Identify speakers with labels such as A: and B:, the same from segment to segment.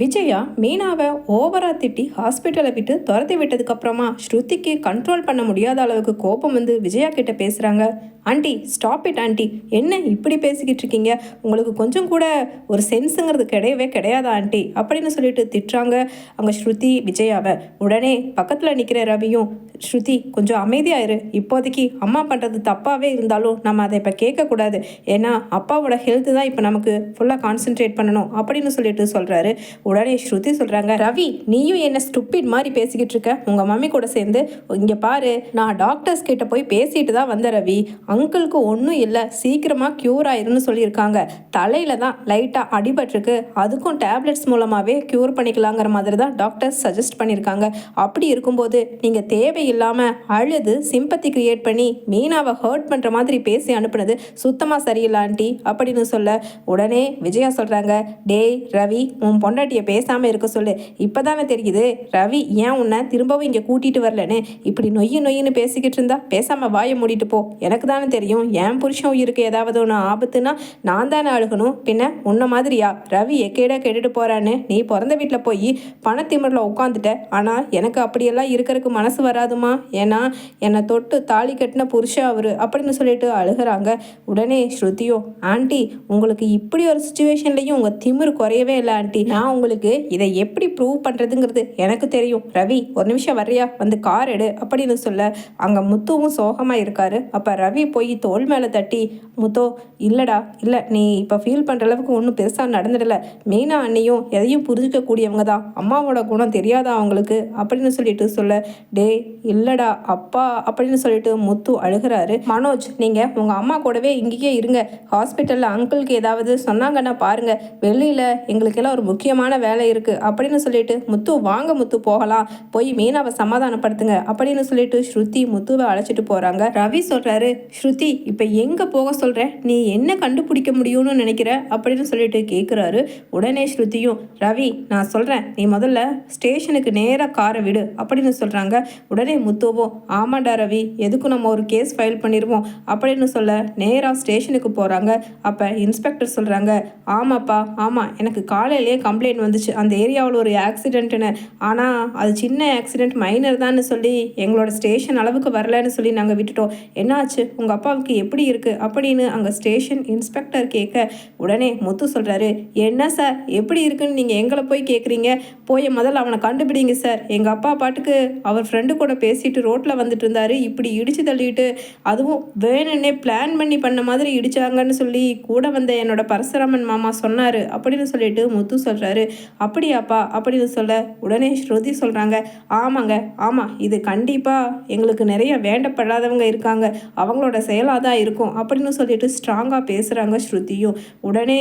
A: விஜயா மீனாவை ஓவரா திட்டி ஹாஸ்பிட்டலை விட்டு துரத்தி விட்டதுக்கப்புறமா ஸ்ருதிக்கு கண்ட்ரோல் பண்ண முடியாத அளவுக்கு கோபம் வந்து விஜயா கிட்ட பேசுகிறாங்க. ஆண்டி ஸ்டாப் இட் ஆண்டி, என்ன இப்படி பேசிக்கிட்டு இருக்கீங்க? உங்களுக்கு கொஞ்சம் கூட ஒரு சென்ஸுங்கிறது கிடையவே கிடையாதா ஆண்டி அப்படின்னு சொல்லிட்டு திட்டுறாங்க அங்கே ஸ்ருதி விஜயாவை. உடனே பக்கத்தில் நிற்கிற ரவியும், ஸ்ருதி கொஞ்சம் அமைதியாயிரு, இப்போதைக்கு அம்மா பண்ணுறது தப்பாகவே இருந்தாலும் நம்ம அதை இப்போ கேட்கக்கூடாது, ஏன்னா அப்பாவோட ஹெல்த்து தான் இப்போ நமக்கு ஃபுல்லாக கான்சென்ட்ரேட் பண்ணணும் அப்படின்னு சொல்லிட்டு சொல்கிறாரு. உடனே ஸ்ருதி சொல்கிறாங்க, ரவி நீயும் என்ன ஸ்டூபிட் மாதிரி பேசிக்கிட்டு இருக்க உங்கள் மம்மி கூட சேர்ந்து? இங்கே பாரு, நான் டாக்டர்ஸ் கிட்ட போய் பேசிட்டு தான் வந்தேன் ரவி, அங்கிளுக்கு ஒன்றும் இல்லை, சீக்கிரமாக க்யூர் ஆயிருன்னு சொல்லியிருக்காங்க, தலையில் தான் லைட்டாக அடிபட்டிருக்கு, அதுக்கும் டேப்லெட்ஸ் மூலமாகவே க்யூர் பண்ணிக்கலாங்கிற மாதிரி தான் டாக்டர்ஸ் சஜஸ்ட் பண்ணியிருக்காங்க. அப்படி இருக்கும்போது நீங்கள் தேவையில்லாமல் அழுது சிம்பத்தி கிரியேட் பண்ணி மீனாவை ஹர்ட் பண்ணுற மாதிரி பேசி அனுப்புனது சுத்தமாக சரியில்லை ஆண்டி அப்படின்னு சொல்ல, உடனே விஜயா சொல்கிறாங்க, டேய் ரவி உன் பொண்டாட்டியை பேசாமல் இருக்க சொல்லு, இப்போ தானே தெரியுது ரவி ஏன் உன்னை திரும்பவும் இங்கே கூட்டிகிட்டு வரலன்னு, இப்படி நொய்யின்னு பேசிக்கிட்டு இருந்தா பேசாமல் வாயை மூடிட்டு போ, எனக்கு தானே தெரியும் என் புருஷன் உயிருக்கு ஏதாவது ஒன்று ஆபத்துனா நான் தானே அழுகணும், பின்ன உன்ன மாதிரியா ரவி எக்கேடா கேட்டுட்டு போகிறான்னு நீ பிறந்த வீட்டில் போய் பணத்திமிரில் உட்காந்துட்ட. ஆனால் எனக்கு அப்படியெல்லாம் இருக்கிறதுக்கு மனசு வராதுமா, ஏன்னா என்னை தொட்டு தாலி கட்டின புருஷன் அவர் அப்படின்னு சொல்லிட்டு அழுகிறாங்க. உடனே ஸ்ருதியோ, ஆண்டி உங்களுக்கு இப்படி ஒரு சுச்சுவேஷன்லையும் உங்கள் திமிரு குறையவே இல்லை ஆண்டி, நான் உங்களுக்கு இதை எப்படி ப்ரூவ் பண்ணுறதுங்கிறது எனக்கு தெரியும், ரவி ஒரு நிமிஷம் வர்றியா, வந்து கார் எடு அப்படின்னு சொல்ல, அங்கே முத்துவும் சோகமாக இருக்காரு. அப்போ ரவி போய் தோல் மேலே தட்டி, முத்தோ இல்லைடா இல்லை, நீ இப்போ ஃபீல் பண்ணுற அளவுக்கு ஒன்றும் பெருசாக நடந்துடலை, மீனா அண்ணியும் எதையும் புரிஞ்சிக்கக்கூடியவங்க தான், அம்மாவோட குணம் தெரியாதா அவங்களுக்கு அப்படின்னு சொல்லிட்டு சொல்ல, டே இல்லைடா அப்பா அப்படின்னு சொல்லிட்டு முத்து அழுகிறாரு. மனோஜ் நீங்கள் உங்கள் அம்மா கூடவே இங்கேயே இருங்க, ஹாஸ்பிட்டலில் அங்கிளுக்கு ஏதாவது சொன்னாங்கன்னா பாருங்கள், வெளியில் எங்களுக்கெல்லாம் ஒரு முக்கியமான வேலை இருக்குது அப்படின்னு சொல்லிட்டு, முத்து வாங்க முத்து போகலாம், போய் மீனாவை சமாதானப்படுத்துங்க அப்படின்னு சொல்லிட்டு ஸ்ருதி முத்துவை அழைச்சிட்டு போகிறாங்க. ரவி சொல்கிறாரு, ஸ்ருதி இப்போ எங்கே போக சொல்கிற, நீ என்ன கண்டுபிடிக்க முடியும்னு நினைக்கிற அப்படின்னு சொல்லிட்டு கேட்குறாரு. உடனே ஸ்ருதியும், ரவி நான் சொல்கிறேன் நீ முதல்ல ஸ்டேஷனுக்கு நேராக காரை விடு அப்படின்னு சொல்கிறாங்க. உடனே முத்துவும், ஆமாண்டா ரவி எதுக்கும் நம்ம ஒரு கேஸ் ஃபைல் பண்ணிடுவோம் அப்படின்னு சொல்ல நேராக ஸ்டேஷனுக்கு போகிறாங்க. அப்போ இன்ஸ்பெக்டர் சொல்கிறாங்க, ஆமாப்பா ஆமாம், எனக்கு காலையிலேயே கம்ப்ளைண்ட் வந்துச்சு அந்த ஏரியாவில் ஒரு ஆக்சிடென்ட்டுன்னு, ஆனால் அது சின்ன ஆக்சிடென்ட் மைனர் தான் சொல்லி எங்களோட ஸ்டேஷன் அளவுக்கு வரலன்னு சொல்லி நாங்கள் விட்டுட்டோம், என்னாச்சு உங்கள் அப்பாவுக்கு எப்படி இருக்குது அப்படின்னு அங்கே ஸ்டேஷன் இன்ஸ்பெக்டர் கேட்க, உடனே முத்து சொல்கிறாரு, என்ன சார் எப்படி இருக்குன்னு நீங்கள் எங்களை போய் கேட்குறீங்க, போய் முதல்ல அவனை கண்டுபிடிங்க சார், எங்கள் அப்பா பாட்டுக்கு அவர் ஃப்ரெண்டு கூட பேசிட்டு ரோட்டில் வந்துட்டு இருந்தார், இப்படி இடித்து தள்ளிட்டு அதுவும் வேணுன்னே பிளான் பண்ணி பண்ண மாதிரி இடிச்சாங்கன்னு சொல்லி கூட வந்த என்னோட பரசுராமன் மாமா சொன்னார் அப்படின்னு சொல்லிட்டு முத்து சொல்கிறாரு. அப்படியாப்பா அப்படின்னு சொல்ல, உடனே ஸ்ருதி சொல்கிறாங்க, ஆமாங்க ஆமாம், இது கண்டிப்பாக எங்களுக்கு நிறைய வேண்டப்படாதவங்க இருக்காங்க, அவங்களோட செயலாக தான் இருக்கும் அப்படின்னு சொல்லிட்டு ஸ்ட்ராங்காக பேசுகிறாங்க ஸ்ருதியும். உடனே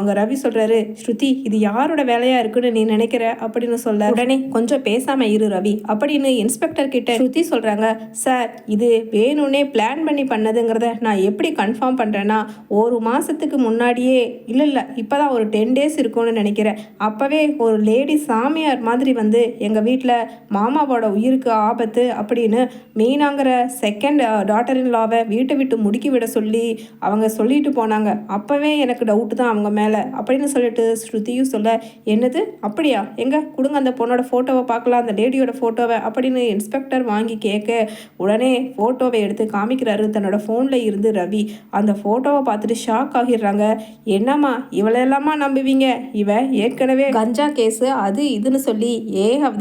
A: அங்கே ரவி சொல்கிறாரு, ஸ்ருதி இது யாரோட வேலையாக இருக்குன்னு நீ நினைக்கிற அப்படின்னு சொல்ல, உடனே கொஞ்சம் பேசாமல் இரு ரவி அப்படின்னு இன்ஸ்பெக்டர் கிட்ட ஸ்ருதி சொல்கிறாங்க, சார் இது வேணும்னே பிளான் பண்ணி பண்ணதுங்கிறத நான் எப்படி கன்ஃபார்ம் பண்ணுறேன்னா, ஒரு மாதத்துக்கு முன்னாடியே இல்லை இப்போ தான் ஒரு 10 days இருக்கும்னு நினைக்கிறேன், அப்போவே ஒரு லேடி சாமியார் மாதிரி வந்து எங்கள் வீட்டில் மாமாவோட உயிருக்கு ஆபத்து அப்படின்னு மீனாங்கிற செகண்ட் டாட்டர் இன் லாவை வீட்டை விட்டு முடுக்கி விட சொல்லி அவங்க சொல்லிட்டு போனாங்க, அப்போவே எனக்கு டவுட்டு தான் அவங்க மேலே அப்படின்னு சொல்லிட்டு ஸ்ருதியும் சொல்ல, என்னது அப்படியா, எங்கே கொடுங்க அந்த பொண்ணோட ஃபோட்டோவை பார்க்கலாம், அந்த லேடியோட ஃபோட்டோவை அப்படின்னு இன்ஸ்பெக்டர் வாங்கி கேட்க, உடனே ஃபோட்டோவை எடுத்து காமிக்கிறாரு தன்னோட ஃபோனில் இருந்து ரவி. அந்த ஃபோட்டோவை பார்த்துட்டு ஷாக் ஆகிடுறாங்க, என்னம்மா இவளெல்லாமா நம்புவீங்க, இவ ஏற்கனவே கஞ்சா கேஸு அது இதுன்னு சொல்லி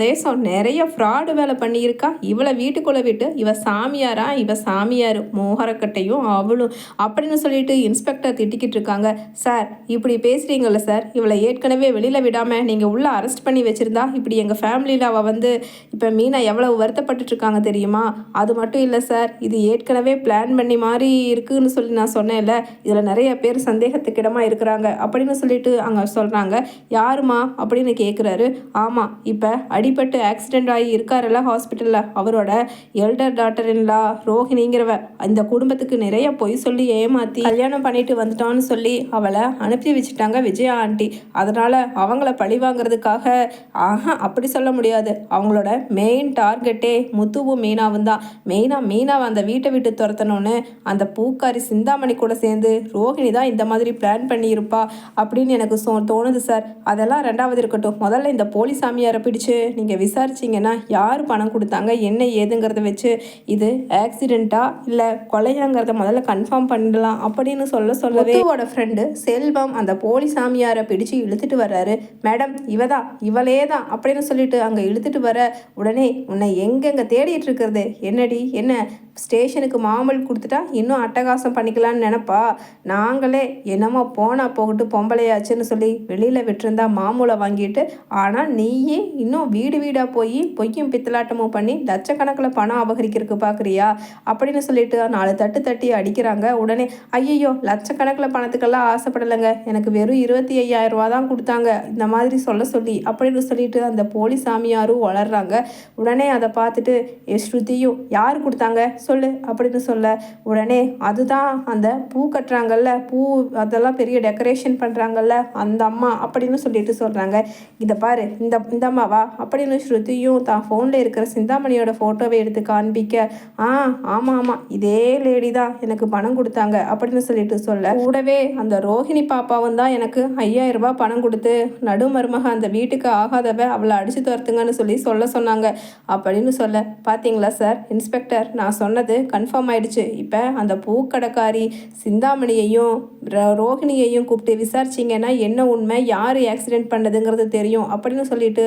A: தேசம் நிறைய ஃப்ராடு வேலை பண்ணியிருக்கா, இவளை வீட்டுக்குள்ளே விட்டு இவ சாமியாரா, இவ சாமியார் மோகரக்கட்டையும் அவளும் அப்படின்னு சொல்லிட்டு இன்ஸ்பெக்டர் திட்டிக்கிட்டு இருக்காங்க. சார் இப்படி பேசுகிறீங்கல்ல சார், இவளை ஏற்கனவே வெளியில் விடாமல் நீங்கள் உள்ளே அரெஸ்ட் பண்ணி வச்சுருந்தா இப்படி எங்கள் ஃபேமிலியில் அவள் வந்து இப்போ மீனா எவ்வளவு வருத்தப்பட்டுருக்காங்க தெரியுமா, அது மட்டும் இல்லை சார், இது ஏற்கனவே பிளான் பண்ணி மாதிரி இருக்குதுன்னு சொல்லி நான் சொன்னேன்ல, இதில் நிறைய பேர் சந்தேகத்துக்கிடமாக இருக்கிறாங்க அப்படின்னு சொல்லிட்டு அங்கே சொல்கிறாங்க. யாருமா அப்படின்னு கேட்குறாரு. ஆமாம் இப்போ அடிபட்டு ஆக்சிடெண்ட் ஆகி இருக்காருல்ல ஹாஸ்பிட்டலில், அவரோட எல்டர் டாட்டர் இன்லா ரோஹிணிங்கிறவ இந்த குடும்பத்துக்கு நிறைய பொய் சொல்லி ஏமாற்றி கல்யாணம் பண்ணிட்டு வந்துட்டான்னு சொல்லி அவளை அனுப்பி வச்சுட்டாங்க விஜயா ஆண்டி, அதனால் அவங்கள பழி வாங்கிறதுக்காக அப்படி சொல்ல முடியாது, அவங்களோட மெயின் டார்கெட்டே முத்துவும் மீனாவும் தான், மீனாவை அந்த வீட்டை விட்டு துரத்தணும்னு அந்த பூக்காரி சிந்தாமணி கூட சேர்ந்து ரோஹிணி தான் இந்த மாதிரி பிளான் பண்ணியிருப்பா அப்படின்னு எனக்கு தோணுது சார், அதெல்லாம் அதெல்லாம் ரெண்டாவது இருக்கட்டும். முதல்ல இந்த போலி சாமியாரை பிடிச்சு நீங்கள் விசாரிச்சிங்கன்னா யார் பணம் கொடுத்தாங்க என்ன ஏதுங்கிறத வச்சு இது ஆக்சிடெண்ட்டா இல்லை கொலையாங்கிறத முதல்ல கன்ஃபார்ம் பண்ணலாம் அப்படின்னு சொல்லவே முத்துவோட ஃப்ரெண்டு செல்வம் அந்த போலி சாமியாரை பிடிச்சு இழுத்துட்டு வர்றாரு. மேடம் இவளே தான் அப்படின்னு சொல்லிட்டு அங்கே இழுத்துட்டு வர உடனே உன்னை எங்கெங்கே தேடிட்டு இருக்கிறது என்னடி என்ன ஸ்டேஷனுக்கு மாமல் கொடுத்துட்டா இன்னும் அட்டகாசம் பண்ணிக்கலான்னு நினப்பா? நாங்களே என்னமோ போனால் போகட்டு பொம்பளையாச்சுன்னு சொல்லி வெளியில் விட்டுருந்தா மாமூலை வாங்கிட்டு, ஆனால் நீயே இன்னும் வீடு வீடாக போய் பொய்யும் பித்தலாட்டமும் பண்ணி லட்சக்கணக்கில் பணம் அபகரிக்கிறதுக்கு பார்க்குறியா அப்படின்னு சொல்லிட்டு 4 தட்டு தட்டி அடிக்கிறாங்க. உடனே ஐயையோ லட்சக்கணக்கில் பணத்துக்கெல்லாம் ஆசைப்படலைங்க, எனக்கு வெறும் 25,000 ரூபா தான் கொடுத்தாங்க இந்த மாதிரி சொல்லி அப்படின்னு சொல்லிட்டு அந்த போலி சாமியாரும் வளர்றாங்க. உடனே அதை பார்த்துட்டு ஸ்ருதியும் யார் கொடுத்தாங்க சொல்லு அப்படின்னு சொல்ல உடனே அதுதான் அந்த பூ கட்டுறாங்கல்ல, பூ அதெல்லாம் பெரிய டெக்கரேஷன் பண்ணுறாங்கல்ல அந்த அம்மா அப்படின்னு சொல்லிட்டு சொல்கிறாங்க. இதை பாரு இந்த அம்மாவா அப்படின்னு ஸ்ருதியும் தான் ஃபோனில் இருக்கிற சிந்தாமணியோட ஃபோட்டோவை எடுத்து காண்பிக்க, ஆமாம் இதே லேடி தான் எனக்கு பணம் கொடுத்தாங்க அப்படின்னு சொல்லிட்டு சொல்ல, கூடவே அந்த ரோஹிணி பாப்பாவும் தான் எனக்கு 5,000 ரூபாய் பணம் கொடுத்து நடுமருமக அந்த வீட்டுக்கு ஆகாதவ அவளை அடித்து துரத்துங்கன்னு சொல்ல சொன்னாங்க அப்படின்னு சொல்ல, பார்த்தீங்களா சார் இன்ஸ்பெக்டர் நான் சொன்னது கன்ஃபார்ம் ஆயிடுச்சு. இப்போ அந்த பூக்கடைக்காரி சிந்தாமணியையும் ரோஹிணியையும் கூப்பிட்டு விசாரிச்சிங்கன்னா என்ன உண்மை யார் ஆக்சிடெண்ட் பண்ணதுங்கிறது தெரியும் அப்படின்னு சொல்லிட்டு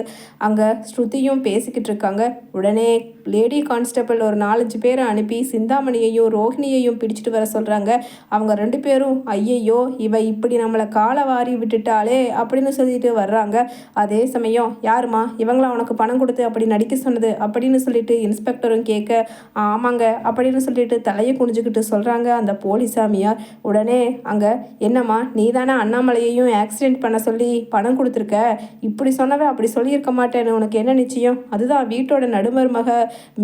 A: அங்கே ஸ்ருதியும் பேசிக்கிட்டு இருக்காங்க. உடனே லேடி கான்ஸ்டபிள் ஒரு 4-5 பேரை அனுப்பி சிந்தாமணியையும் ரோஹிணியையும் பிடிச்சிட்டு வர சொல்கிறாங்க. அவங்க 2 பேரும் ஐயையோ இவ இப்படி நம்மளை காலை வாரி விட்டுட்டாலே அப்படின்னு சொல்லிட்டு வர்றாங்க. அதே சமயம் யாருமா இவங்கள உனக்கு பணம் கொடுத்து அப்படி நடிக்க சொன்னது அப்படின்னு சொல்லிட்டு இன்ஸ்பெக்டரும் கேட்க, ஆமாங்க அப்படின்னு சொல்லிட்டு தலையை குனிஞ்சுக்கிட்டு சொல்கிறாங்க அந்த போலீசாமியார். உடனே அங்கே என்னம்மா நீ தானே அண்ணாமலையையும் ஆக்சிடெண்ட் பண்ண சொல்லி பணம் கொடுத்துருக்க, இப்படி சொன்னவே அப்படி சொல்லியிருக்க மாட்டேன்னு உனக்கு என்ன நிச்சயம்? அதுதான் வீட்டோட நடுமருமக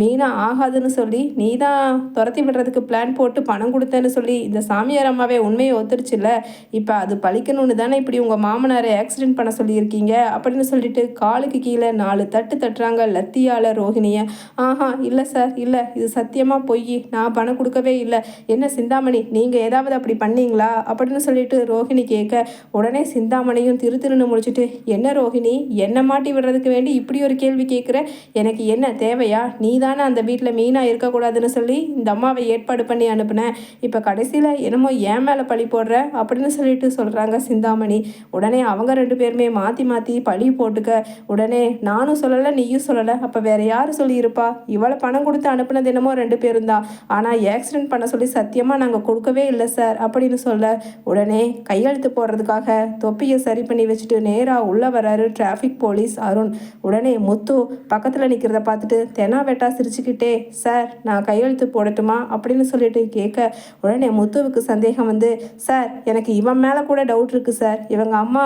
A: மீனா ஆகாதுன்னு சொல்லி நீ தான் துரத்தி விடுறதுக்கு பிளான் போட்டு பணம் கொடுத்தேன்னு சொல்லி இந்த சாமியார் அம்மாவே உண்மையை ஒத்துருச்சுல்ல, இப்போ அது பழிக்கணும்னு தானே இப்படி உங்கள் மாமனாரை ஆக்சிடெண்ட் பண்ண சொல்லியிருக்கீங்க அப்படின்னு சொல்லிட்டு காலுக்கு கீழே 4 தட்டு தட்டுறாங்க லத்தியால் ரோஹிணியை. இல்லை சார் இல்லை இது சத்தியமாக பொய், நான் பணம் கொடுக்கவே இல்லை. என்ன சிந்தாமணி நீங்கள் ஏதாவது அப்படி பண்ணீங்களா அப்படின்னு சொல்லிட்டு ரோஹிணி கேட்க, உடனே சிந்தாமணியும் திருன்னு முடிச்சுட்டு, என்ன ரோஹிணி என்ன மாட்டி விடுறதுக்கு வேண்டி இப்படி ஒரு கேள்வி கேட்குற, எனக்கு என்ன தேவையா? நீ தானே அந்த வீட்டில் மீனா இருக்கக்கூடாதுன்னு சொல்லி இந்த அம்மாவை ஏற்பாடு பண்ணி அனுப்புனேன், இப்போ கடைசியில் என்னமோ ஏன் மேலே பழி போடுற அப்படின்னு சொல்லிட்டு சொல்கிறாங்க சிந்தாமணி. உடனே அவங்க 2 பேருமே மாற்றி பழி போட்டுக்க, உடனே நானும் சொல்லலை நீயும் சொல்லலை, அப்போ வேற யார் சொல்லியிருப்பா? இவளை பணம் கொடுத்து அனுப்புனது என்னமோ 2 பேரும் தான், ஆனால் ஆக்சிடெண்ட் பண்ண சொல்லி சத்தியமாக நாங்கள் கொடுக்கவே இல்லை சார் அப்படின்னு சொல்ல, உடனே கையெழுத்து போடுறதுக்காக தொப்பியை சரி பண்ணி வச்சுட்டு நேராக உள்ளே வராரு டிராஃபிக் போலீஸ் அருண். உடனே முத்து பக்கத்தில் நிற்கிறத பார்த்துட்டு தெனாவெட்டா சிரிச்சுக்கிட்டே, சார் நான் கையெழுத்து போடட்டுமா அப்படின்னு சொல்லிட்டு கேட்க, உடனே முத்துவுக்கு சந்தேகம் வந்து, சார் எனக்கு இவன் மேலே கூட டவுட் இருக்குது சார், இவங்க அம்மா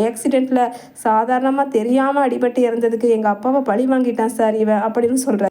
A: ஆக்சிடெண்ட்டில் சாதாரணமாக தெரியாமல் அடிபட்டு இறந்ததுக்கு எங்கள் அப்பாவை பழி வாங்கிட்டான் சார் இவன் அப்படின்னு சொல்கிறார்.